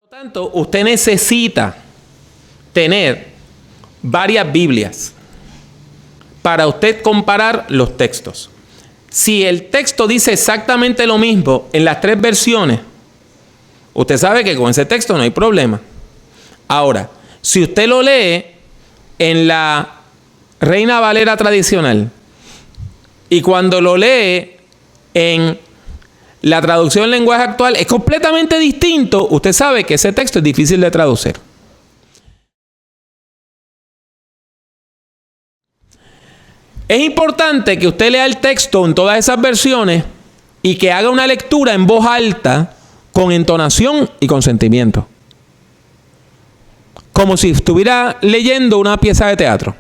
Por lo tanto, usted necesita tener varias Biblias para usted comparar los textos. Si el texto dice exactamente lo mismo en las tres versiones, usted sabe que con ese texto no hay problema. Ahora, si usted lo lee en la Reina Valera tradicional y cuando lo lee en la traducción en lenguaje actual es completamente distinto, usted sabe que ese texto es difícil de traducir. Es importante que usted lea el texto en todas esas versiones y que haga una lectura en voz alta, con entonación y con sentimiento. Como si estuviera leyendo una pieza de teatro.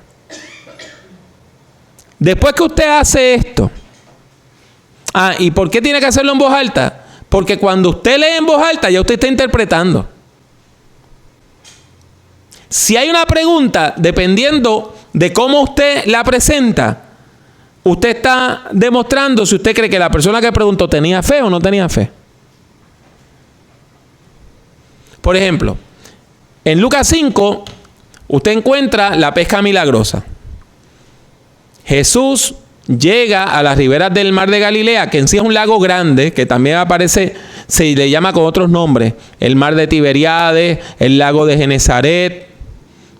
Después que usted hace esto, ¿y por qué tiene que hacerlo en voz alta? Porque cuando usted lee en voz alta, ya usted está interpretando. Si hay una pregunta, dependiendo de cómo usted la presenta, usted está demostrando si usted cree que la persona que preguntó tenía fe o no tenía fe. Por ejemplo, en Lucas 5, usted encuentra la pesca milagrosa. Jesús llega a las riberas del mar de Galilea, que en sí es un lago grande, que también aparece, se le llama con otros nombres, el mar de Tiberíades, el lago de Genesaret.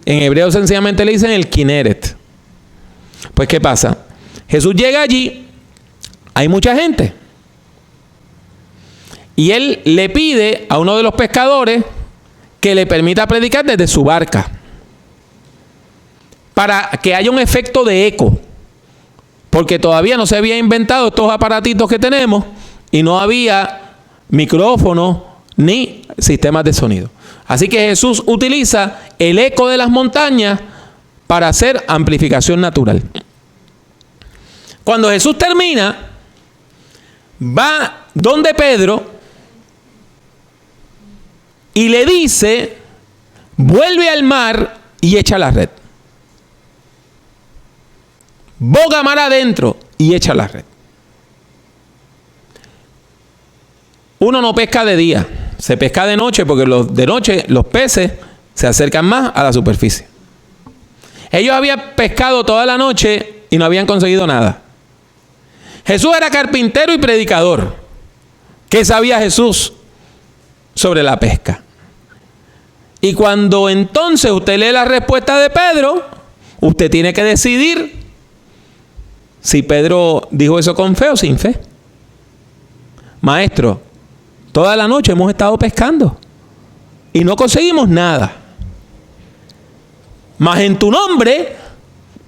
En hebreo sencillamente le dicen el Kineret. Pues, ¿qué pasa? Jesús llega allí, hay mucha gente. Y él le pide a uno de los pescadores que le permita predicar desde su barca, para que haya un efecto de eco. Porque todavía no se había inventado estos aparatitos que tenemos y no había micrófonos ni sistemas de sonido. Así que Jesús utiliza el eco de las montañas para hacer amplificación natural. Cuando Jesús termina, va donde Pedro y le dice: vuelve al mar y echa la red. Boga mar adentro y echa la red. Uno no pesca de día, se pesca de noche, porque de noche los peces se acercan más a la superficie. Ellos habían pescado toda la noche y no habían conseguido nada. Jesús era carpintero y predicador. ¿Qué sabía Jesús sobre la pesca? Y cuando entonces usted lee la respuesta de Pedro, usted tiene que decidir si Pedro dijo eso con fe o sin fe. Maestro, toda la noche hemos estado pescando y no conseguimos nada. Mas en tu nombre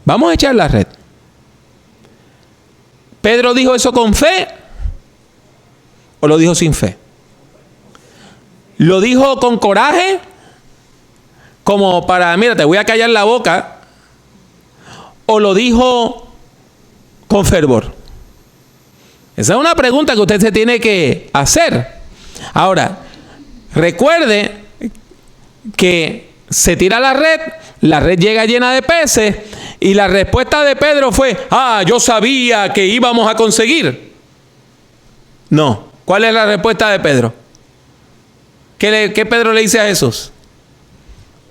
vamos a echar la red. ¿Pedro dijo eso con fe o lo dijo sin fe? ¿Lo dijo con coraje? Como para, mira, te voy a callar la boca. ¿O lo dijo con fervor? Esa es una pregunta que usted se tiene que hacer. Ahora, recuerde que se tira la red llega llena de peces y la respuesta de Pedro fue: yo sabía que íbamos a conseguir. No. ¿Cuál es la respuesta de Pedro? ¿Qué Pedro le dice a Jesús?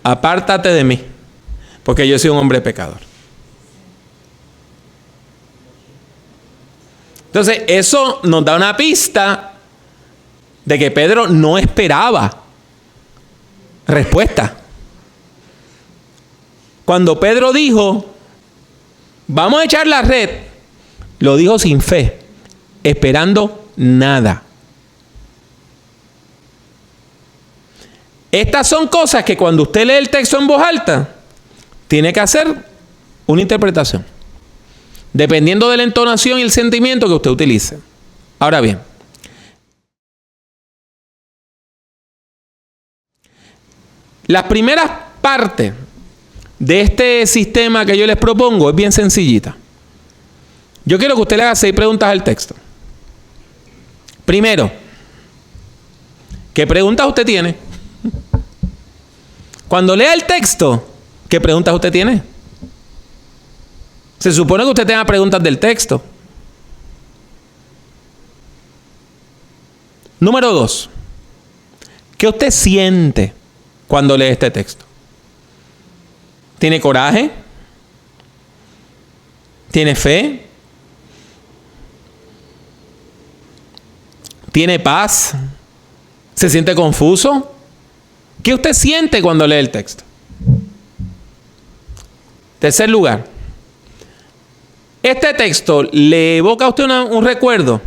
Apártate de mí, porque yo soy un hombre pecador. Entonces, eso nos da una pista de que Pedro no esperaba respuesta. Cuando Pedro dijo: vamos a echar la red, lo dijo sin fe, esperando nada. Estas son cosas que cuando usted lee el texto en voz alta, tiene que hacer una interpretación, dependiendo de la entonación y el sentimiento que usted utilice. Ahora bien, las primeras partes de este sistema que yo les propongo es bien sencillita. Yo quiero que usted le haga 6 preguntas al texto. Primero, ¿qué preguntas usted tiene? Cuando lea el texto, ¿qué preguntas usted tiene? Se supone que usted tenga preguntas del texto. Número 2. ¿Qué usted siente cuando lee este texto? ¿Tiene coraje? ¿Tiene fe? ¿Tiene paz? ¿Se siente confuso? ¿Qué usted siente cuando lee el texto? Tercer lugar, ¿este texto le evoca a usted un recuerdo?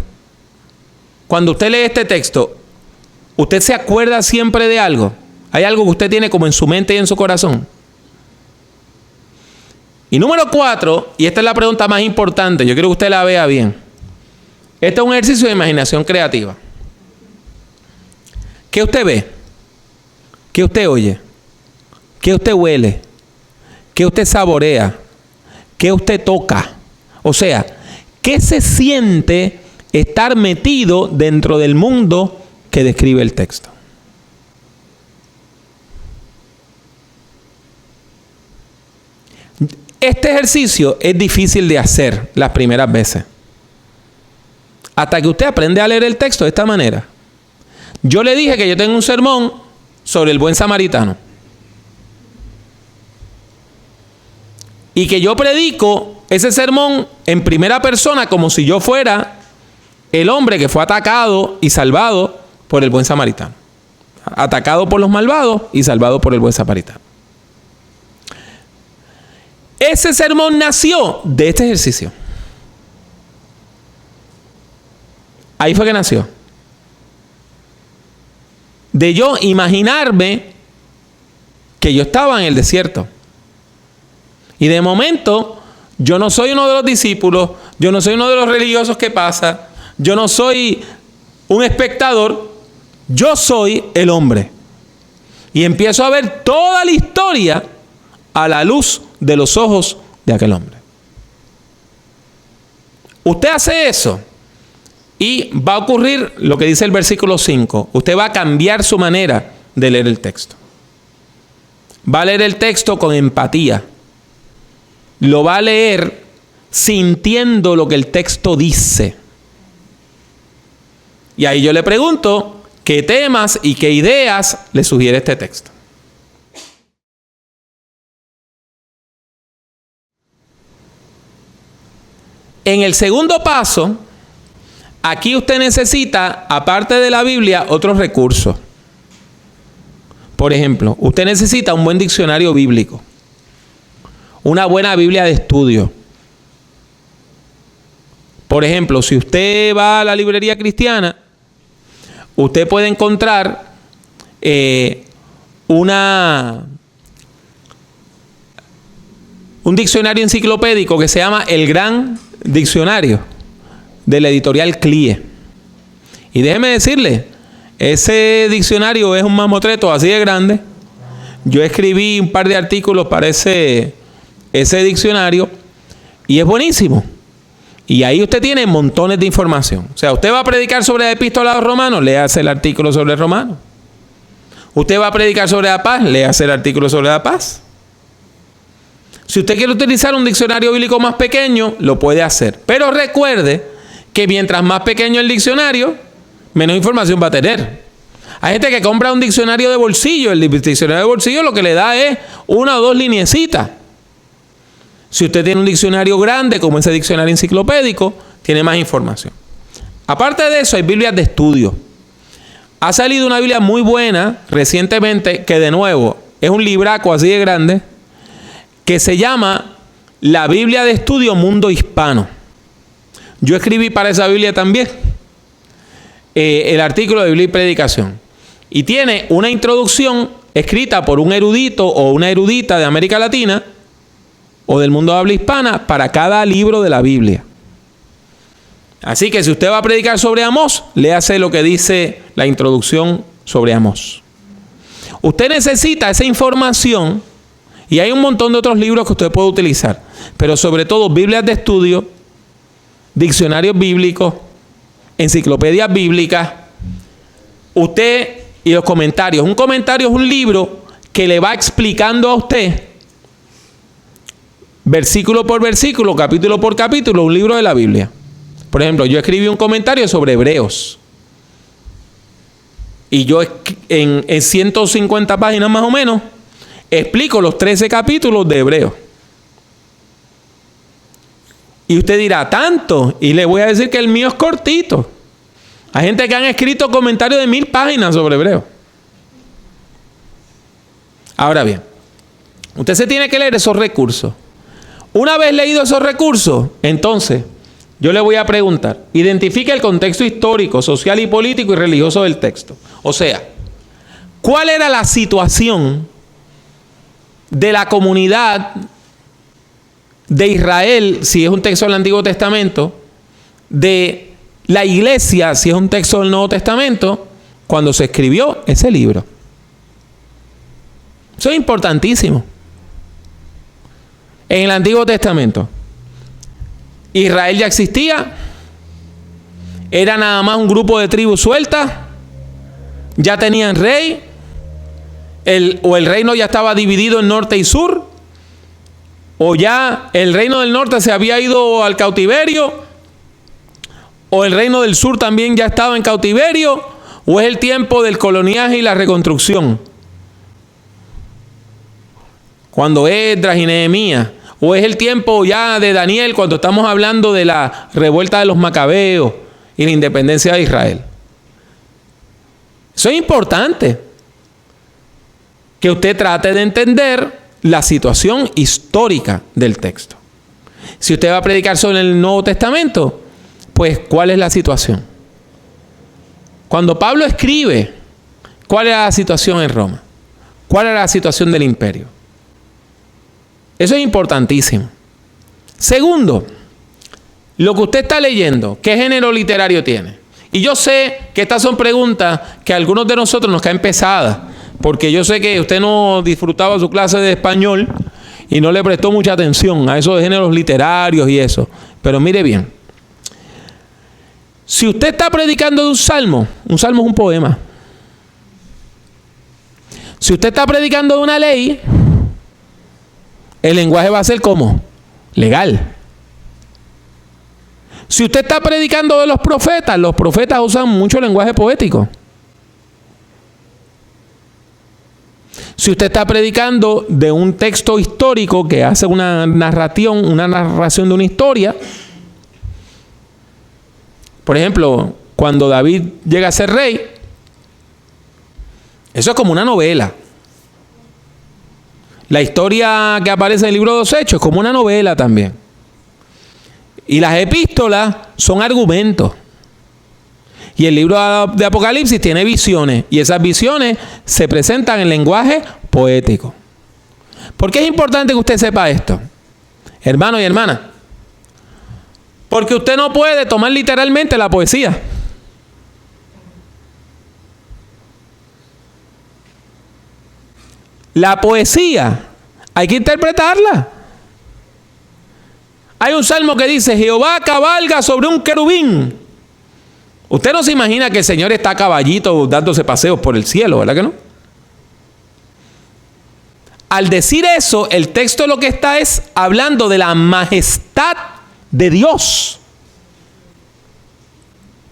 Cuando usted lee este texto, ¿usted se acuerda siempre de algo? ¿Hay algo que usted tiene como en su mente y en su corazón? Y número 4, y esta es la pregunta más importante, yo quiero que usted la vea bien. Este es un ejercicio de imaginación creativa. ¿Qué usted ve? ¿Qué usted oye? ¿Qué usted huele? ¿Qué usted saborea? ¿Qué usted toca? O sea, ¿qué se siente estar metido dentro del mundo que describe el texto? Este ejercicio es difícil de hacer las primeras veces. Hasta que usted aprende a leer el texto de esta manera. Yo le dije que yo tengo un sermón sobre el buen samaritano. Y que yo predico ese sermón en primera persona como si yo fuera el hombre que fue atacado y salvado por el buen samaritano. Atacado por los malvados y salvado por el buen samaritano. Ese sermón nació de este ejercicio. Ahí fue que nació. De yo imaginarme que yo estaba en el desierto. Y de momento, yo no soy uno de los discípulos, yo no soy uno de los religiosos que pasa, yo no soy un espectador, yo soy el hombre. Y empiezo a ver toda la historia a la luz de los ojos de aquel hombre. Usted hace eso y va a ocurrir lo que dice el versículo 5. Usted va a cambiar su manera de leer el texto. Va a leer el texto con empatía. Lo va a leer sintiendo lo que el texto dice. Y ahí yo le pregunto, ¿qué temas y qué ideas le sugiere este texto? En el segundo paso, aquí usted necesita, aparte de la Biblia, otros recursos. Por ejemplo, usted necesita un buen diccionario bíblico. Una buena Biblia de estudio. Por ejemplo, si usted va a la librería cristiana, usted puede encontrar un diccionario enciclopédico que se llama El Gran Diccionario, de la editorial CLIE. Y déjeme decirle, ese diccionario es un mamotreto así de grande. Yo escribí un par de artículos para ese diccionario y es buenísimo. Y ahí usted tiene montones de información. O sea, usted va a predicar sobre la epístola a los romanos, léase el artículo sobre el romano. Usted va a predicar sobre la paz, léase el artículo sobre la paz. Si usted quiere utilizar un diccionario bíblico más pequeño, lo puede hacer. Pero recuerde que mientras más pequeño el diccionario, menos información va a tener. Hay gente que compra un diccionario de bolsillo. El diccionario de bolsillo lo que le da es una o dos lineecitas. Si usted tiene un diccionario grande, como ese diccionario enciclopédico, tiene más información. Aparte de eso, hay Biblias de estudio. Ha salido una Biblia muy buena recientemente, que de nuevo es un libraco así de grande, que se llama La Biblia de Estudio Mundo Hispano. Yo escribí para esa Biblia también el artículo de Biblia y Predicación. Y tiene una introducción escrita por un erudito o una erudita de América Latina o del mundo de habla hispana para cada libro de la Biblia. Así que si usted va a predicar sobre Amós, léase lo que dice la introducción sobre Amós. Usted necesita esa información. Y hay un montón de otros libros que usted puede utilizar. Pero sobre todo Biblias de estudio, diccionarios bíblicos, enciclopedias bíblicas. Usted y los comentarios. Un comentario es un libro que le va explicando a usted, versículo por versículo, capítulo por capítulo, un libro de la Biblia. Por ejemplo, yo escribí un comentario sobre Hebreos. Y yo en 150 páginas más o menos explico los 13 capítulos de Hebreos. Y usted dirá, ¿tanto? Y le voy a decir que el mío es cortito. Hay gente que han escrito comentarios de 1000 páginas sobre Hebreos. Ahora bien, usted se tiene que leer esos recursos. Una vez leído esos recursos, entonces yo le voy a preguntar, identifique el contexto histórico, social y político y religioso del texto. O sea, ¿cuál era la situación de la comunidad de Israel, si es un texto del Antiguo Testamento, de la iglesia, si es un texto del Nuevo Testamento, cuando se escribió ese libro? Eso es importantísimo. En el Antiguo Testamento, Israel ya existía, era nada más un grupo de tribus sueltas, ya tenían rey, el reino ya estaba dividido en norte y sur, o ya el reino del norte se había ido al cautiverio, o el reino del sur también ya estaba en cautiverio, o es el tiempo del coloniaje y la reconstrucción, cuando Esdras y Nehemías, o es el tiempo ya de Daniel, cuando estamos hablando de la revuelta de los macabeos y la independencia de Israel. Eso es importante, que usted trate de entender la situación histórica del texto. Si usted va a predicar sobre el Nuevo Testamento, pues ¿cuál es la situación? Cuando Pablo escribe, ¿cuál era la situación en Roma? ¿Cuál era la situación del imperio? Eso es importantísimo. Segundo, lo que usted está leyendo, ¿qué género literario tiene? Y yo sé que estas son preguntas que a algunos de nosotros nos caen pesadas, porque yo sé que usted no disfrutaba su clase de español y no le prestó mucha atención a esos géneros literarios y eso. Pero mire bien, si usted está predicando de un salmo es un poema. Si usted está predicando de una ley, el lenguaje va a ser ¿cómo? Legal. Si usted está predicando de los profetas usan mucho lenguaje poético. Si usted está predicando de un texto histórico que hace una narración de una historia, por ejemplo, cuando David llega a ser rey, eso es como una novela. La historia que aparece en el libro de los Hechos es como una novela también. Y las epístolas son argumentos. Y el libro de Apocalipsis tiene visiones. Y esas visiones se presentan en lenguaje poético. ¿Por qué es importante que usted sepa esto, hermano y hermana? Porque usted no puede tomar literalmente la poesía. La poesía hay que interpretarla. Hay un salmo que dice: Jehová cabalga sobre un querubín. Usted no se imagina que el Señor está a caballito dándose paseos por el cielo, ¿verdad que no? Al decir eso, el texto lo que está es hablando de la majestad de Dios.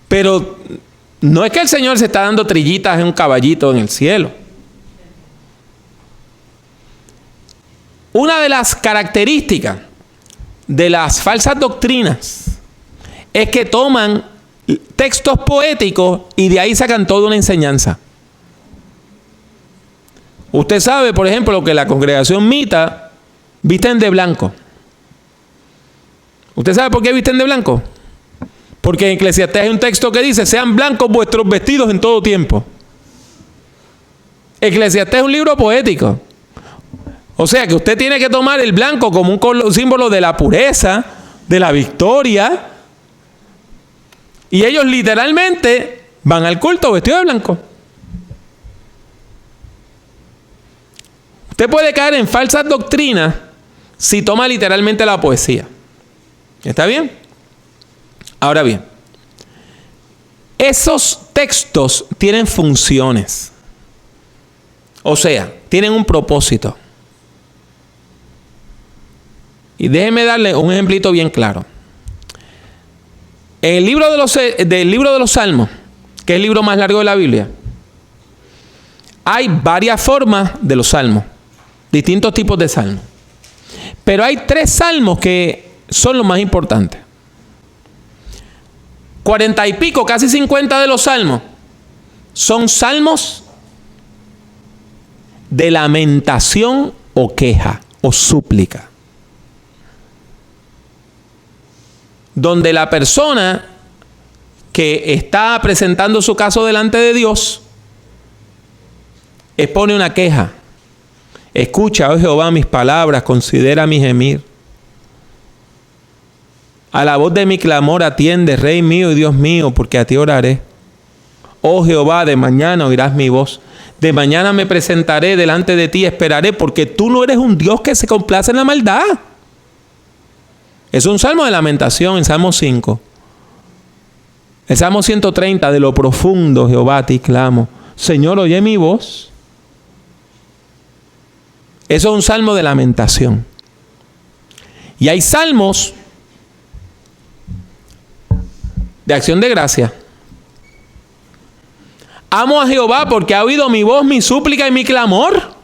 Pero no es que el Señor se está dando trillitas en un caballito en el cielo. Una de las características de las falsas doctrinas es que toman textos poéticos y de ahí sacan toda una enseñanza. Usted sabe, por ejemplo, que la congregación mita visten de blanco. ¿Usted sabe por qué visten de blanco? Porque en Eclesiastés hay un texto que dice: sean blancos vuestros vestidos en todo tiempo. Eclesiastés es un libro poético. O sea que usted tiene que tomar el blanco como un símbolo de la pureza, de la victoria. Y ellos literalmente van al culto vestidos de blanco. Usted puede caer en falsas doctrinas si toma literalmente la poesía. ¿Está bien? Ahora bien, esos textos tienen funciones. O sea, tienen un propósito. Y déjeme darle un ejemplito bien claro. En el libro del libro de los Salmos, que es el libro más largo de la Biblia, hay varias formas de los salmos, distintos tipos de salmos. Pero hay 3 salmos que son los más importantes. 40 y pico, casi 50 de los salmos son salmos de lamentación o queja o súplica, donde la persona que está presentando su caso delante de Dios expone una queja. Escucha, oh Jehová, mis palabras, considera mi gemir. A la voz de mi clamor atiende, Rey mío y Dios mío, porque a ti oraré. Oh Jehová, de mañana oirás mi voz. De mañana me presentaré delante de ti, esperaré, porque tú no eres un Dios que se complace en la maldad. Es un salmo de lamentación, en Salmo 5. El Salmo 130, de lo profundo, Jehová, a ti clamo. Señor, oye mi voz. Eso es un salmo de lamentación. Y hay salmos de acción de gracia. Amo a Jehová porque ha oído mi voz, mi súplica y mi clamor,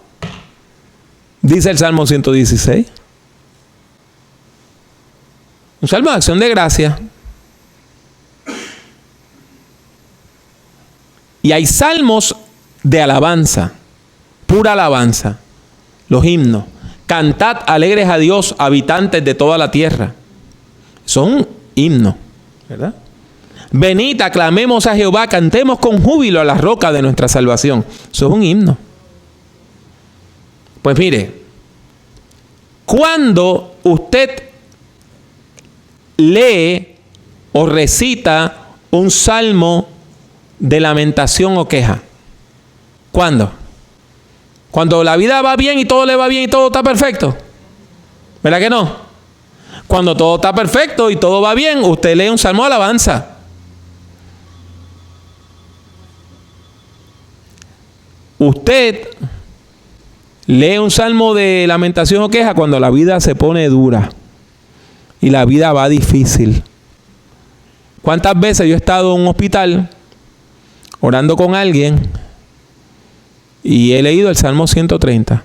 dice el Salmo 116. Un salmo de acción de gracia. Y hay salmos de alabanza, pura alabanza, los himnos. Cantad alegres a Dios, habitantes de toda la tierra. Son himnos, ¿verdad? Venid, aclamemos a Jehová, cantemos con júbilo a la roca de nuestra salvación. Eso es un himno. Pues mire, cuando usted lee o recita un salmo de lamentación o queja, ¿cuándo? Cuando la vida va bien y todo le va bien y todo está perfecto. ¿Verdad que no? Cuando todo está perfecto y todo va bien, usted lee un salmo de alabanza. Usted lee un salmo de lamentación o queja cuando la vida se pone dura y la vida va difícil. ¿Cuántas veces yo he estado en un hospital orando con alguien y he leído el Salmo 130?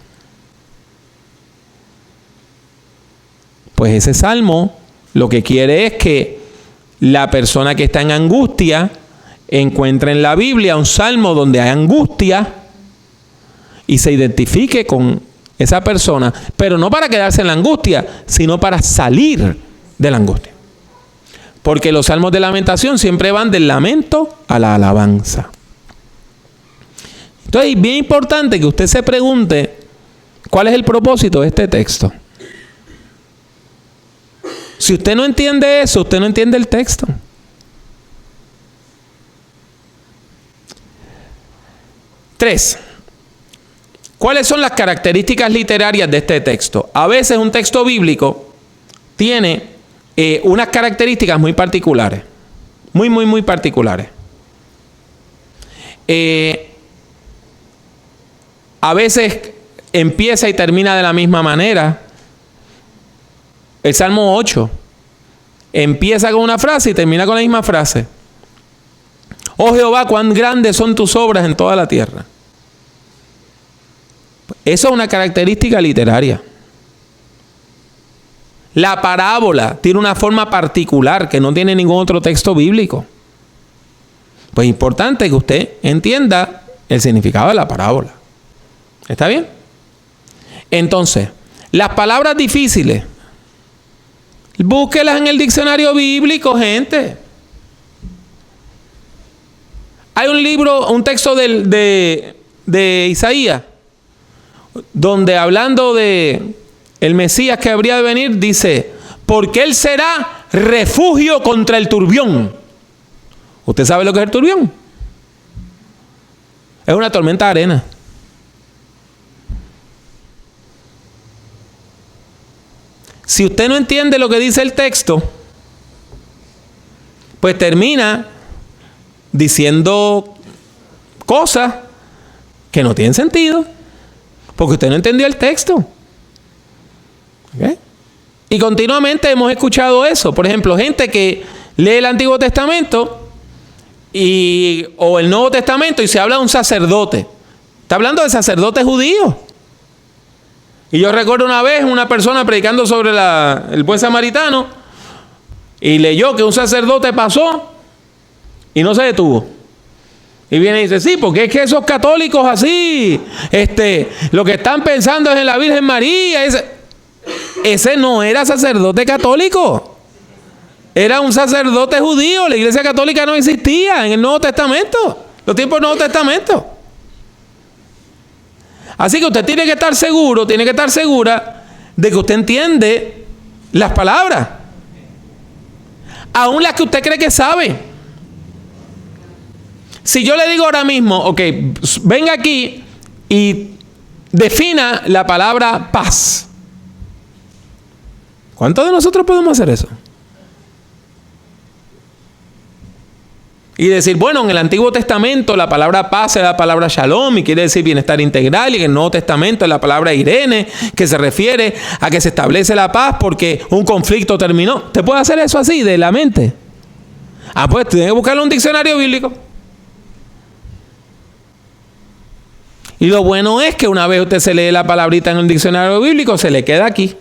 Pues ese salmo lo que quiere es que la persona que está en angustia encuentre en la Biblia un salmo donde hay angustia y se identifique con esa persona, pero no para quedarse en la angustia, sino para salir de la angustia. Porque los salmos de lamentación siempre van del lamento a la alabanza. Entonces es bien importante que usted se pregunte cuál es el propósito de este texto. Si usted no entiende eso, usted no entiende el texto. Tres. ¿Cuáles son las características literarias de este texto? A veces un texto bíblico tiene unas características muy particulares. Muy particulares. A veces empieza y termina de la misma manera. El Salmo 8 empieza con una frase y termina con la misma frase. Oh Jehová, cuán grandes son tus obras en toda la tierra. Eso es una característica literaria. La parábola tiene una forma particular que no tiene ningún otro texto bíblico. Pues es importante que usted entienda el significado de la parábola. ¿Está bien? Entonces, las palabras difíciles, búsquelas en el diccionario bíblico, gente. Hay un libro, un texto de Isaías, donde hablando de el Mesías que habría de venir, dice, porque él será refugio contra el turbión. ¿Usted sabe lo que es el turbión? Es una tormenta de arena. Si usted no entiende lo que dice el texto, pues termina diciendo cosas que no tienen sentido, porque usted no entendió el texto. ¿Okay? Y continuamente hemos escuchado eso. Por ejemplo, gente que lee el Antiguo Testamento o el Nuevo Testamento y se habla de un sacerdote. Está hablando de sacerdotes judíos. Y yo recuerdo una vez una persona predicando sobre el buen samaritano y leyó que un sacerdote pasó y no se detuvo. Y viene y dice, sí, porque es que esos católicos así, lo que están pensando es en la Virgen María. Ese no era sacerdote católico. Era un sacerdote judío. La iglesia católica no existía en el Nuevo Testamento. Los tiempos del Nuevo Testamento. Así que usted tiene que estar seguro, tiene que estar segura de que usted entiende las palabras. Aún las que usted cree que sabe. Si yo le digo ahora mismo, ok, venga aquí y defina la palabra paz. ¿Cuántos de nosotros podemos hacer eso? Y decir, bueno, en el Antiguo Testamento la palabra paz es la palabra shalom y quiere decir bienestar integral, y en el Nuevo Testamento es la palabra irene, que se refiere a que se establece la paz porque un conflicto terminó. ¿Usted puede hacer eso así, de la mente? Pues tiene que buscarle un diccionario bíblico. Y lo bueno es que una vez usted se lee la palabrita en el diccionario bíblico, se le queda aquí.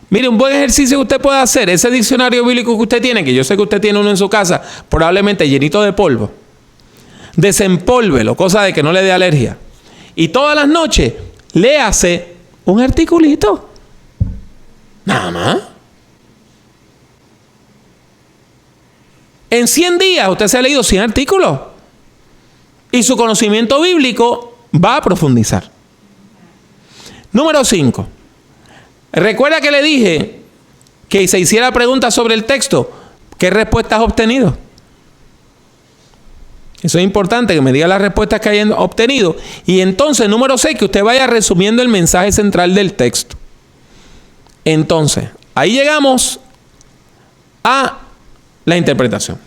Mire, un buen ejercicio que usted puede hacer, ese diccionario bíblico que usted tiene, que yo sé que usted tiene uno en su casa, probablemente llenito de polvo, desempólvelo, cosa de que no le dé alergia. Y todas las noches, léase un articulito. Nada más. En 100 días usted se ha leído 100 artículos. Y su conocimiento bíblico va a profundizar. Número 5. Recuerda que le dije que se hiciera preguntas sobre el texto. ¿Qué respuestas has obtenido? Eso es importante, que me diga las respuestas que hayan obtenido. Y entonces, número 6, que usted vaya resumiendo el mensaje central del texto. Entonces, ahí llegamos a la interpretación.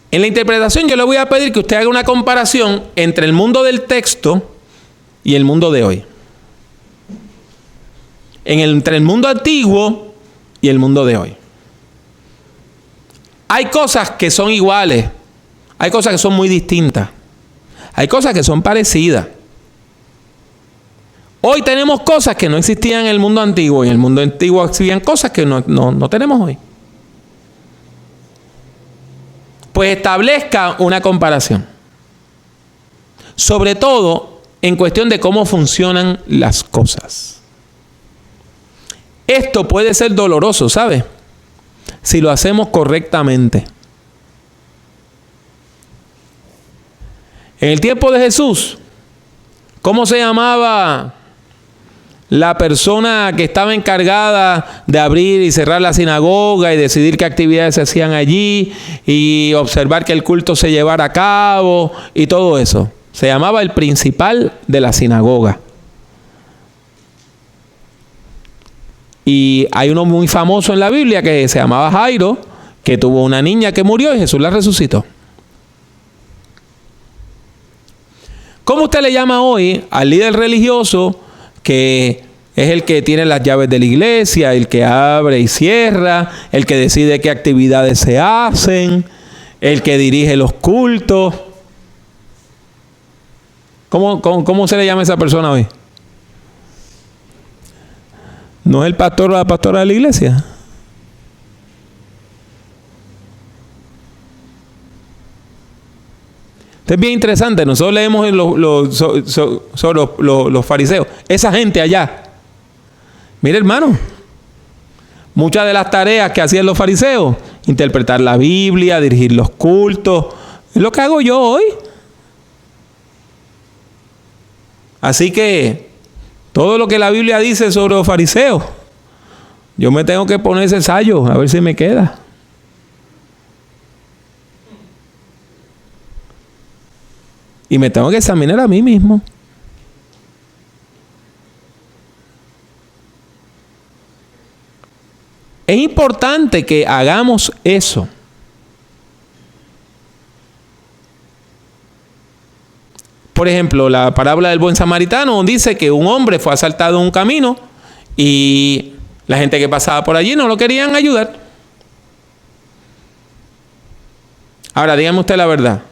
En la interpretación yo le voy a pedir que usted haga una comparación entre el mundo del texto y el mundo de hoy. Entre el mundo antiguo y el mundo de hoy. Hay cosas que son iguales. Hay cosas que son muy distintas. Hay cosas que son parecidas. Hoy tenemos cosas que no existían en el mundo antiguo. Y en el mundo antiguo existían cosas que no tenemos hoy. Pues establezca una comparación. Sobre todo en cuestión de cómo funcionan las cosas. Esto puede ser doloroso, ¿sabe? Si lo hacemos correctamente. En el tiempo de Jesús, ¿cómo se llamaba la persona que estaba encargada de abrir y cerrar la sinagoga y decidir qué actividades se hacían allí y observar que el culto se llevara a cabo y todo eso? Se llamaba el principal de la sinagoga. Y hay uno muy famoso en la Biblia que se llamaba Jairo, que tuvo una niña que murió y Jesús la resucitó. ¿Cómo usted le llama hoy al líder religioso que es el que tiene las llaves de la iglesia, el que abre y cierra, el que decide qué actividades se hacen, el que dirige los cultos? ¿Cómo se le llama a esa persona hoy? ¿No es el pastor o la pastora de la iglesia? Esto es bien interesante. Nosotros leemos sobre los fariseos. Esa gente allá. Mire, hermano. Muchas de las tareas que hacían los fariseos, interpretar la Biblia, dirigir los cultos, es lo que hago yo hoy. Así que todo lo que la Biblia dice sobre los fariseos, yo me tengo que poner ese ensayo a ver si me queda. Y me tengo que examinar a mí mismo. Es importante que hagamos eso. Por ejemplo, la parábola del buen samaritano dice que un hombre fue asaltado en un camino y La gente que pasaba por allí no lo querían ayudar. Ahora, dígame usted la verdad.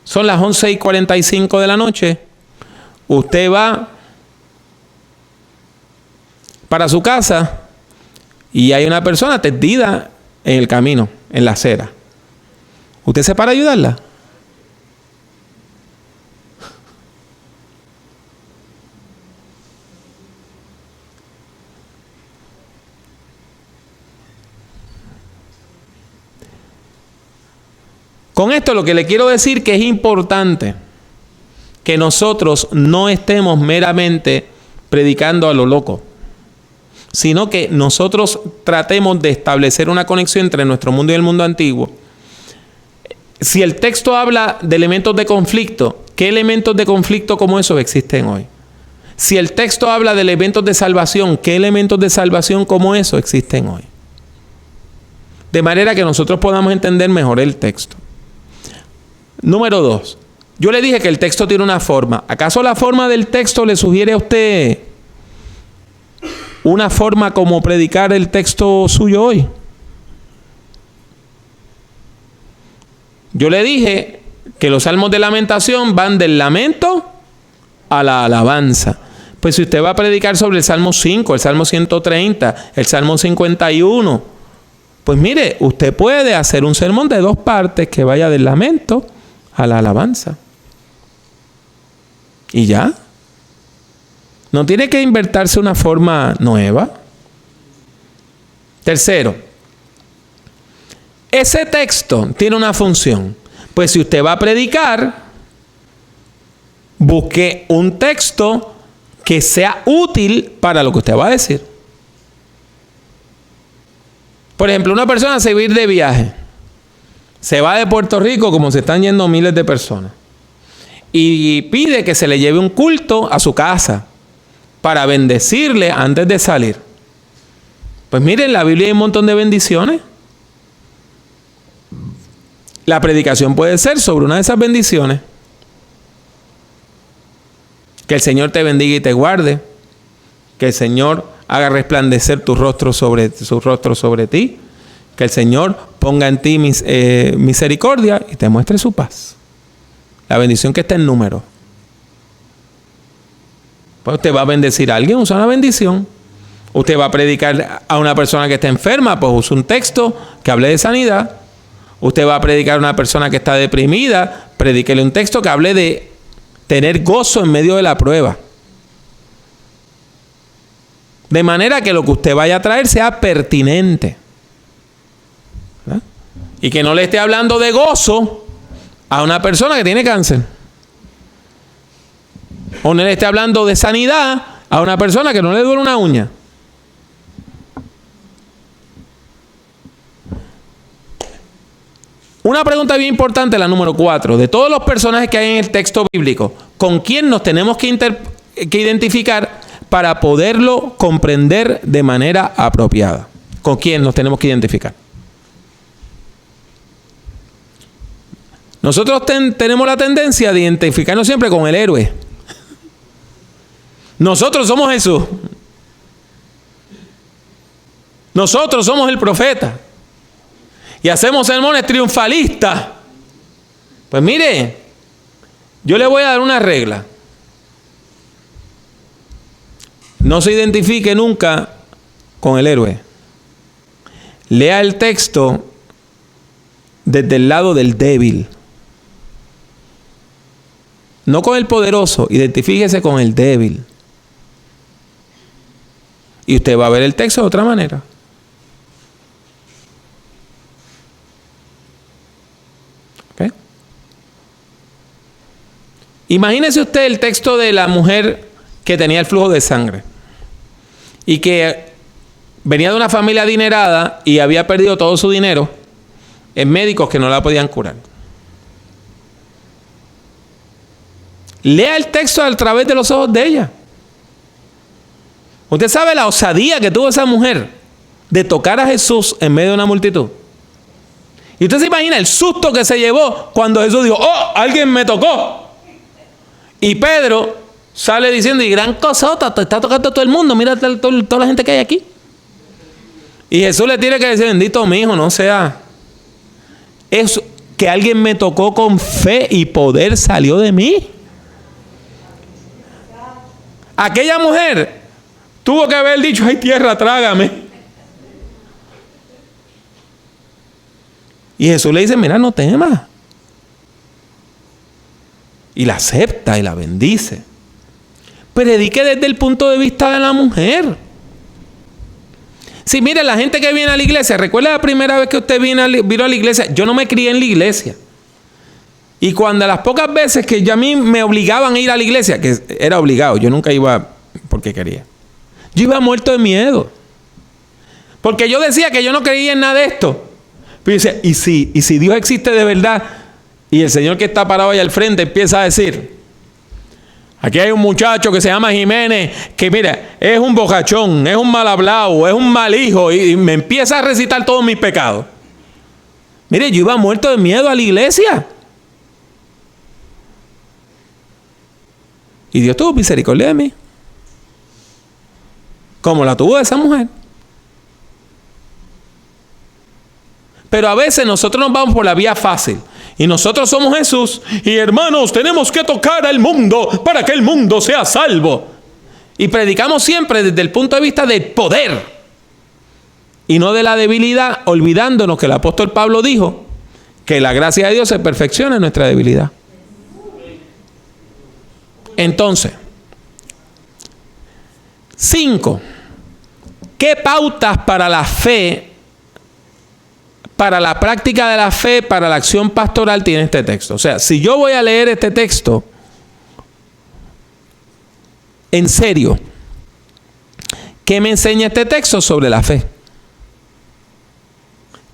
Son las 11:45 de la noche. Usted va para su casa y hay una persona tendida en el camino, en la acera. ¿Usted se para a ayudarla? Con esto lo que le quiero decir que es importante que nosotros no estemos meramente predicando a lo loco, sino que nosotros tratemos de establecer una conexión entre nuestro mundo y el mundo antiguo. Si el texto habla de elementos de conflicto, ¿qué elementos de conflicto como esos existen hoy? Si el texto habla de elementos de salvación, ¿qué elementos de salvación como esos existen hoy? De manera que nosotros podamos entender mejor el texto. Número 2. Yo le dije que el texto tiene una forma. ¿Acaso la forma del texto le sugiere a usted una forma como predicar el texto suyo hoy? Yo le dije que los salmos de lamentación van del lamento a la alabanza. Pues si usted va a predicar sobre el Salmo 5, el Salmo 130, el Salmo 51, pues mire, usted puede hacer un sermón de 2 partes que vaya del lamento a la alabanza. Y ya. No tiene que inventarse una forma nueva. Tercero, ese texto tiene una función. Pues si usted va a predicar, busque un texto que sea útil para lo que usted va a decir. Por ejemplo, una persona se va a ir de viaje. Se va de Puerto Rico, como se están yendo miles de personas, y pide que se le lleve un culto a su casa para bendecirle antes de salir. Pues miren, en la Biblia hay un montón de bendiciones. La predicación puede ser sobre una de esas bendiciones. Que el Señor te bendiga y te guarde. Que el Señor haga resplandecer su rostro sobre ti. Que el Señor ponga en ti misericordia y te muestre su paz. La bendición que está en número. Pues usted va a bendecir a alguien, usa una bendición. Usted va a predicar a una persona que está enferma, pues usa un texto que hable de sanidad. Usted va a predicar a una persona que está deprimida, predíquele un texto que hable de tener gozo en medio de la prueba. De manera que lo que usted vaya a traer sea pertinente. ¿Verdad? Y que no le esté hablando de gozo a una persona que tiene cáncer. O no le esté hablando de sanidad a una persona que no le duele una uña. Una pregunta bien importante, la número 4. De todos los personajes que hay en el texto bíblico, ¿con quién nos tenemos que identificar para poderlo comprender de manera apropiada? ¿Con quién nos tenemos que identificar? Nosotros tenemos la tendencia de identificarnos siempre con el héroe. Nosotros somos Jesús. Nosotros somos el profeta. Y hacemos sermones triunfalistas. Pues mire, yo le voy a dar una regla. No se identifique nunca con el héroe. Lea el texto desde el lado del débil. No con el poderoso, identifíquese con el débil. Y usted va a ver el texto de otra manera. ¿Okay? Imagínese usted el texto de la mujer que tenía el flujo de sangre y que venía de una familia adinerada y había perdido todo su dinero en médicos que no la podían curar. Lea el texto a través de los ojos de ella. Usted sabe la osadía que tuvo esa mujer de tocar a Jesús en medio de una multitud. Y usted se imagina el susto que se llevó cuando Jesús dijo: ¡oh, alguien me tocó! Y Pedro sale diciendo: y gran cosota, te está tocando todo el mundo, mira toda la gente que hay aquí. Y Jesús le tiene que decir, bendito mi hijo, no sea. Es que alguien me tocó con fe y poder salió de mí. Aquella mujer tuvo que haber dicho, ay tierra, trágame. Y Jesús le dice, mira, no temas. Y la acepta y la bendice. Predique desde el punto de vista de la mujer. Sí, mire, la gente que viene a la iglesia, ¿recuerda la primera vez que usted vino a la iglesia? Yo no me crié en la iglesia. Y cuando las pocas veces que ya a mí me obligaban a ir a la iglesia, que era obligado, yo nunca iba porque quería. Yo iba muerto de miedo. Porque yo decía que yo no creía en nada de esto. Pero dice, ¿y si Dios existe de verdad? Y el señor que está parado ahí al frente empieza a decir, aquí hay un muchacho que se llama Jiménez, que mira, es un bocachón, es un mal hablado, es un mal hijo, y me empieza a recitar todos mis pecados. Mire, yo iba muerto de miedo a la iglesia. Y Dios tuvo misericordia de mí, como la tuvo de esa mujer. Pero a veces nosotros nos vamos por la vía fácil. Y nosotros somos Jesús. Y hermanos, tenemos que tocar al mundo para que el mundo sea salvo. Y predicamos siempre desde el punto de vista del poder. Y no de la debilidad, olvidándonos que el apóstol Pablo dijo que la gracia de Dios se perfecciona en nuestra debilidad. Entonces, 5. ¿Qué pautas para la fe, para la práctica de la fe, para la acción pastoral tiene este texto? O sea, si yo voy a leer este texto en serio, ¿qué me enseña este texto sobre la fe?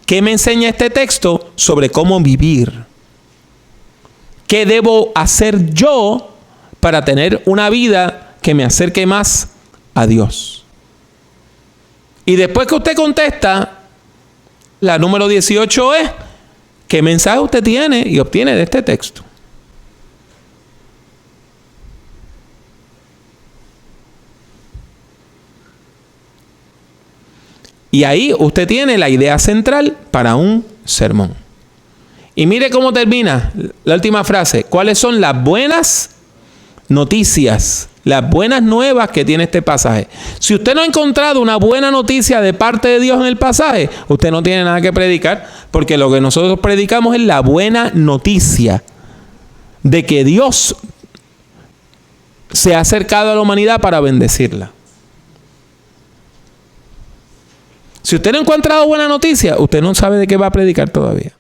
¿Qué me enseña este texto sobre cómo vivir? ¿Qué debo hacer yo para tener una vida que me acerque más a Dios? Y después que usted contesta, la número 18 es, ¿qué mensaje usted tiene y obtiene de este texto? Y ahí usted tiene la idea central para un sermón. Y mire cómo termina la última frase. ¿Cuáles son las buenas noticias, las buenas nuevas que tiene este pasaje? Si usted no ha encontrado una buena noticia de parte de Dios en el pasaje, usted no tiene nada que predicar, porque lo que nosotros predicamos es la buena noticia de que Dios se ha acercado a la humanidad para bendecirla. Si usted no ha encontrado buena noticia, usted no sabe de qué va a predicar todavía.